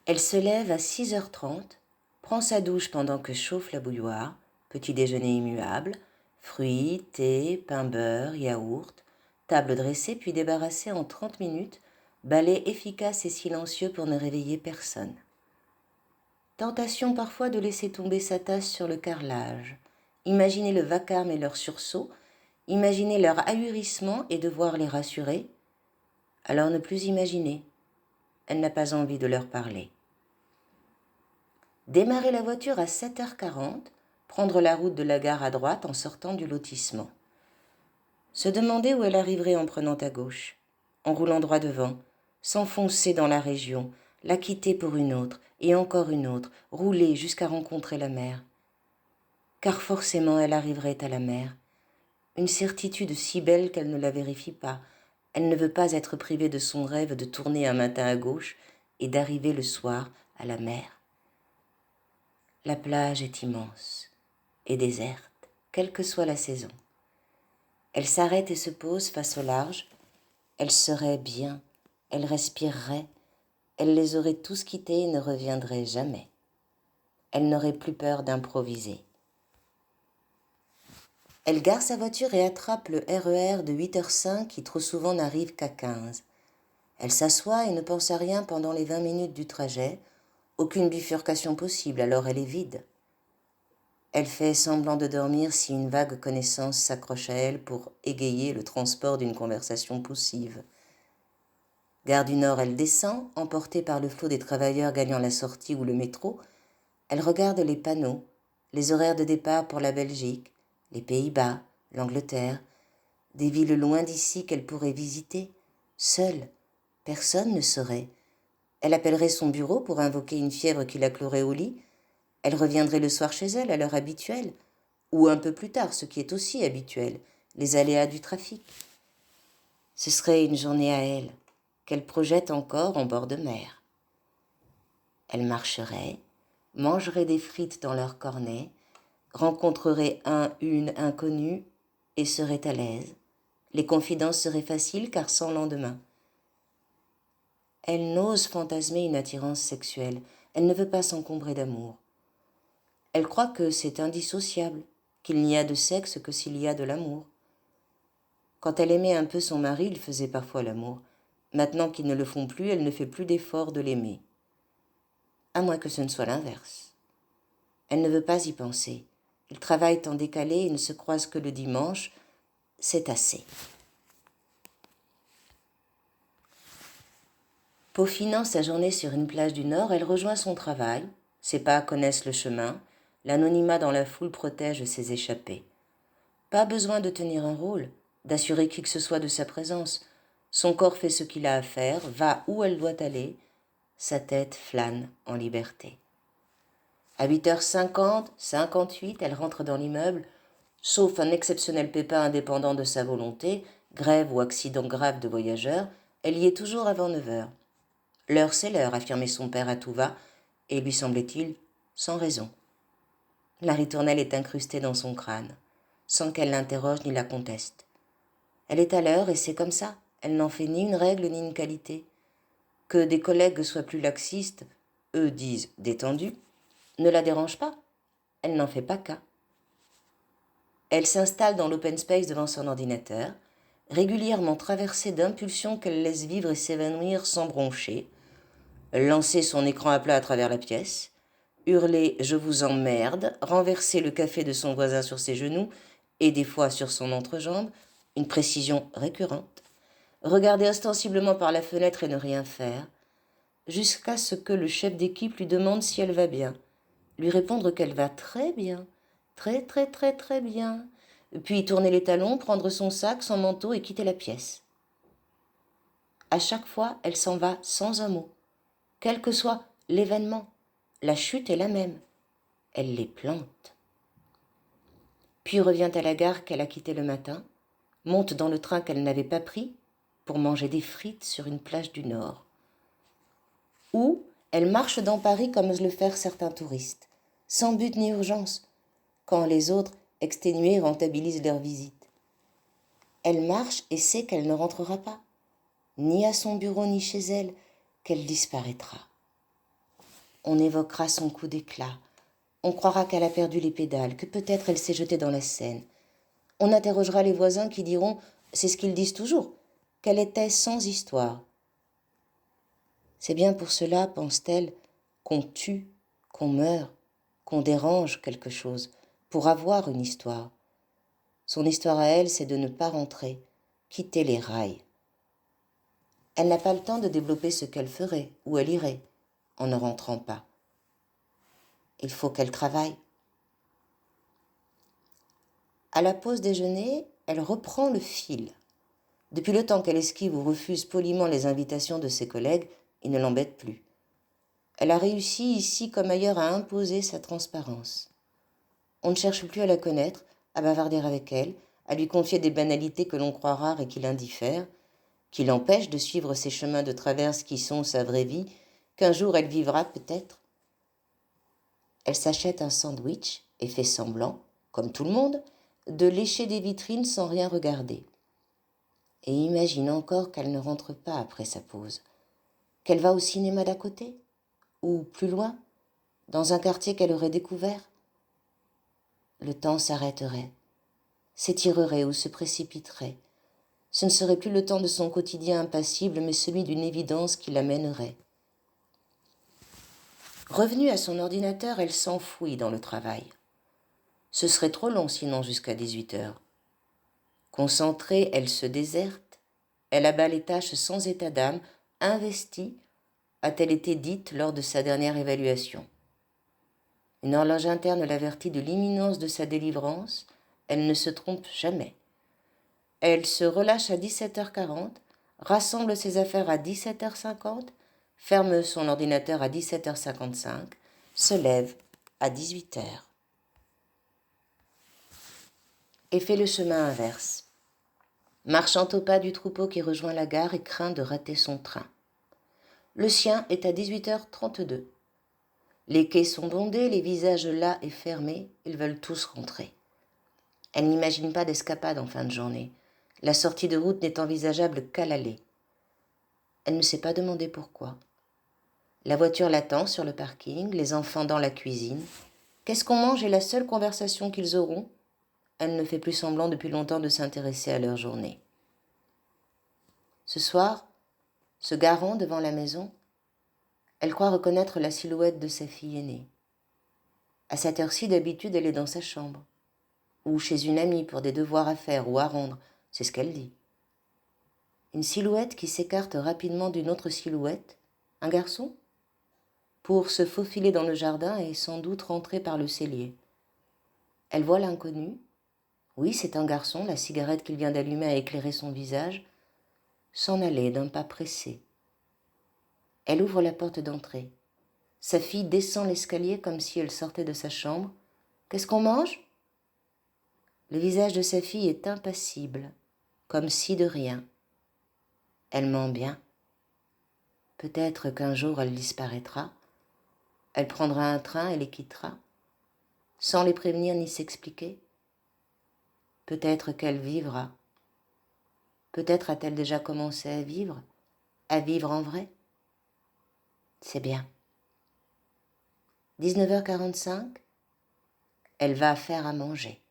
Elle se lève à 6h30, prend sa douche pendant que chauffe la bouilloire, petit déjeuner immuable, fruits, thé, pain beurre, yaourt, table dressée puis débarrassée en 30 minutes, balai efficace et silencieux pour ne réveiller personne. Tentation parfois de laisser tomber sa tasse sur le carrelage. Imaginez le vacarme et leur sursaut, imaginez leur ahurissement et devoir les rassurer. Alors ne plus imaginer. Elle n'a pas envie de leur parler. Démarrer la voiture à 7h40, prendre la route de la gare à droite en sortant du lotissement. Se demander où elle arriverait en prenant à gauche, en roulant droit devant, s'enfoncer dans la région, la quitter pour une autre, et encore une autre, rouler jusqu'à rencontrer la mer. Car forcément elle arriverait à la mer. Une certitude si belle qu'elle ne la vérifie pas. Elle ne veut pas être privée de son rêve de tourner un matin à gauche et d'arriver le soir à la mer. La plage est immense et déserte, quelle que soit la saison. Elle s'arrête et se pose face au large. Elle serait bien, elle respirerait, elle les aurait tous quittés et ne reviendrait jamais. Elle n'aurait plus peur d'improviser. Elle gare sa voiture et attrape le RER de 8h05 qui trop souvent n'arrive qu'à 15. Elle s'assoit et ne pense à rien pendant les 20 minutes du trajet. Aucune bifurcation possible, alors elle est vide. Elle fait semblant de dormir si une vague connaissance s'accroche à elle pour égayer le transport d'une conversation poussive. Gare du Nord, elle descend, emportée par le flot des travailleurs gagnant la sortie ou le métro. Elle regarde les panneaux, les horaires de départ pour la Belgique, les Pays-Bas, l'Angleterre, des villes loin d'ici qu'elle pourrait visiter, seule. Personne ne saurait. Elle appellerait son bureau pour invoquer une fièvre qui la clouerait au lit. Elle reviendrait le soir chez elle à l'heure habituelle, ou un peu plus tard, ce qui est aussi habituel, les aléas du trafic. Ce serait une journée à elle, qu'elle projette encore en bord de mer. Elle marcherait, mangerait des frites dans leur cornet, rencontrerait une inconnue et serait à l'aise. Les confidences seraient faciles car sans lendemain. Elle n'ose fantasmer une attirance sexuelle, elle ne veut pas s'encombrer d'amour. Elle croit que c'est indissociable, qu'il n'y a de sexe que s'il y a de l'amour. Quand elle aimait un peu son mari, il faisait parfois l'amour. Maintenant qu'ils ne le font plus, elle ne fait plus d'effort de l'aimer. À moins que ce ne soit l'inverse. Elle ne veut pas y penser. Ils travaillent en décalé et ne se croisent que le dimanche. C'est assez. Peaufinant sa journée sur une plage du Nord, elle rejoint son travail. Ses pas connaissent le chemin. L'anonymat dans la foule protège ses échappées. Pas besoin de tenir un rôle, d'assurer qui que ce soit de sa présence. Son corps fait ce qu'il a à faire, va où elle doit aller. Sa tête flâne en liberté. À 8h50, 58, elle rentre dans l'immeuble, sauf un exceptionnel pépin indépendant de sa volonté, grève ou accident grave de voyageurs, elle y est toujours avant 9h. L'heure, c'est l'heure, affirmait son père à tout va, et lui semblait-il, sans raison. La ritournelle est incrustée dans son crâne, sans qu'elle l'interroge ni la conteste. Elle est à l'heure et c'est comme ça, elle n'en fait ni une règle ni une qualité. Que des collègues soient plus laxistes, eux disent détendus, ne la dérange pas, elle n'en fait pas cas. Elle s'installe dans l'open space devant son ordinateur, régulièrement traversée d'impulsions qu'elle laisse vivre et s'évanouir sans broncher, lancer son écran à plat à travers la pièce, hurler « je vous emmerde », renverser le café de son voisin sur ses genoux et des fois sur son entrejambe, une précision récurrente, regarder ostensiblement par la fenêtre et ne rien faire, jusqu'à ce que le chef d'équipe lui demande si elle va bien, lui répondre qu'elle va très bien, très très très très bien, puis tourner les talons, prendre son sac, son manteau et quitter la pièce. À chaque fois, elle s'en va sans un mot. Quel que soit l'événement, la chute est la même. Elle les plante. Puis revient à la gare qu'elle a quittée le matin, monte dans le train qu'elle n'avait pas pris pour manger des frites sur une plage du Nord. Ou elle marche dans Paris comme osent le faire certains touristes, sans but ni urgence, quand les autres, exténués, rentabilisent leur visite. Elle marche et sait qu'elle ne rentrera pas, ni à son bureau ni chez elle, qu'elle disparaîtra. On évoquera son coup d'éclat. On croira qu'elle a perdu les pédales, que peut-être elle s'est jetée dans la Seine. On interrogera les voisins qui diront, c'est ce qu'ils disent toujours, qu'elle était sans histoire. C'est bien pour cela, pense-t-elle, qu'on tue, qu'on meurt, qu'on dérange quelque chose, pour avoir une histoire. Son histoire à elle, c'est de ne pas rentrer, quitter les rails. Elle n'a pas le temps de développer ce qu'elle ferait, où elle irait, en ne rentrant pas. Il faut qu'elle travaille. À la pause déjeuner, elle reprend le fil. Depuis le temps qu'elle esquive ou refuse poliment les invitations de ses collègues, il ne l'embête plus. Elle a réussi ici comme ailleurs à imposer sa transparence. On ne cherche plus à la connaître, à bavarder avec elle, à lui confier des banalités que l'on croit rares et qui l'indiffèrent, qui l'empêchent de suivre ces chemins de traverse qui sont sa vraie vie, qu'un jour elle vivra peut-être. Elle s'achète un sandwich et fait semblant, comme tout le monde, de lécher des vitrines sans rien regarder. Et imagine encore qu'elle ne rentre pas après sa pause, qu'elle va au cinéma d'à côté, ou plus loin, dans un quartier qu'elle aurait découvert. Le temps s'arrêterait, s'étirerait ou se précipiterait. Ce ne serait plus le temps de son quotidien impassible, mais celui d'une évidence qui l'amènerait. Revenue à son ordinateur, elle s'enfouit dans le travail. Ce serait trop long sinon jusqu'à 18 heures. Concentrée, elle se déserte. Elle abat les tâches sans état d'âme, investie, a-t-elle été dite lors de sa dernière évaluation. Une horloge interne l'avertit de l'imminence de sa délivrance. Elle ne se trompe jamais. Elle se relâche à 17h40, rassemble ses affaires à 17h50, ferme son ordinateur à 17h55, se lève à 18h. Et fait le chemin inverse, marchant au pas du troupeau qui rejoint la gare et craint de rater son train. Le sien est à 18h32. Les quais sont bondés, les visages las et fermés, ils veulent tous rentrer. Elle n'imagine pas d'escapade en fin de journée. La sortie de route n'est envisageable qu'à l'aller. Elle ne s'est pas demandé pourquoi. La voiture l'attend sur le parking, les enfants dans la cuisine. Qu'est-ce qu'on mange est la seule conversation qu'ils auront. Elle ne fait plus semblant depuis longtemps de s'intéresser à leur journée. Ce soir, se garant devant la maison, elle croit reconnaître la silhouette de sa fille aînée. À cette heure-ci, d'habitude, elle est dans sa chambre, ou chez une amie pour des devoirs à faire ou à rendre, c'est ce qu'elle dit. Une silhouette qui s'écarte rapidement d'une autre silhouette, un garçon, pour se faufiler dans le jardin et sans doute rentrer par le cellier. Elle voit l'inconnu. Oui, c'est un garçon, la cigarette qu'il vient d'allumer a éclairé son visage, s'en aller d'un pas pressé. Elle ouvre la porte d'entrée. Sa fille descend l'escalier comme si elle sortait de sa chambre. « Qu'est-ce qu'on mange ?» Le visage de sa fille est impassible, comme si de rien. Elle ment bien. Peut-être qu'un jour elle disparaîtra. Elle prendra un train et les quittera, sans les prévenir ni s'expliquer. Peut-être qu'elle vivra. Peut-être a-t-elle déjà commencé à vivre en vrai. C'est bien. 19h45, elle va faire à manger.